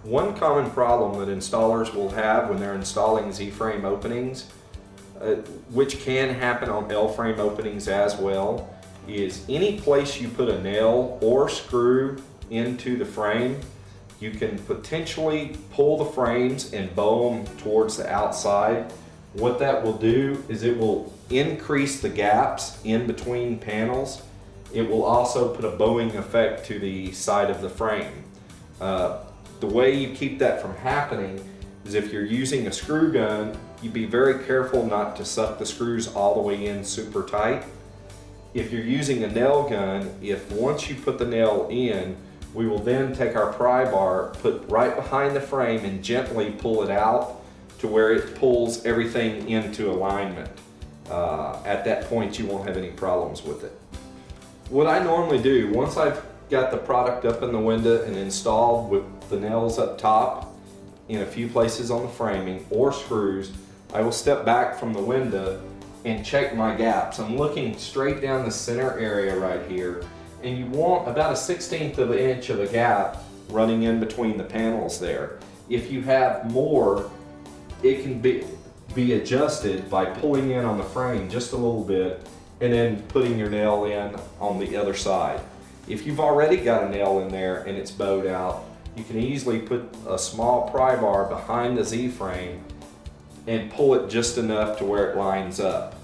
One common problem that installers will have when they're installing Z-frame openings, which can happen on L-frame openings as well, is any place you put a nail or screw into the frame, you can potentially pull the frames and bow them towards the outside. What that will do is it will increase the gaps in between panels. It will also put a bowing effect to the side of the frame. The way you keep that from happening is if you're using a screw gun, you be very careful not to suck the screws all the way in super tight. If you're using a nail gun, if once you put the nail in, we will then take our pry bar, put right behind the frame and gently pull it out to where it pulls everything into alignment. At that point, you won't have any problems with it. What I normally do, once I've got the product up in the window and installed with the nails up top in a few places on the framing or screws, I will step back from the window and check my gaps. I'm looking straight down the center area right here, and you want about a 1/16 of an inch of a gap running in between the panels there. If you have more, it can be adjusted by pulling in on the frame just a little bit and then putting your nail in on the other side. If you've already got a nail in there and it's bowed out, you can easily put a small pry bar behind the Z-frame and pull it just enough to where it lines up.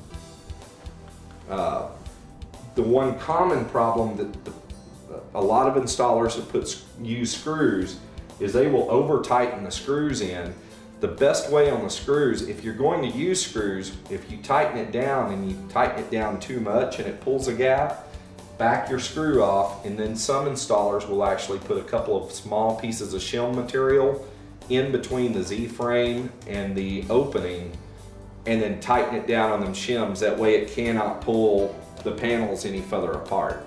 The one common problem that a lot of installers that use screws is they will over tighten the screws in. The best way on the screws, if you're going to use screws, if you tighten it down and you tighten it down too much and it pulls a gap, back your screw off, and then some installers will actually put a couple of small pieces of shim material in between the Z-frame and the opening and then tighten it down on them shims. That way it cannot pull the panels any further apart.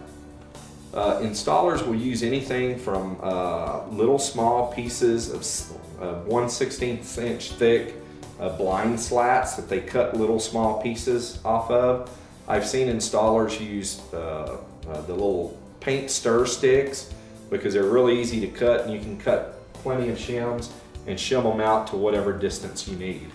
Installers will use anything from little small pieces of 1/16 inch thick blind slats that they cut little small pieces off of. I've seen installers use the little paint stir sticks because they're really easy to cut, and you can cut plenty of shims and shim them out to whatever distance you need.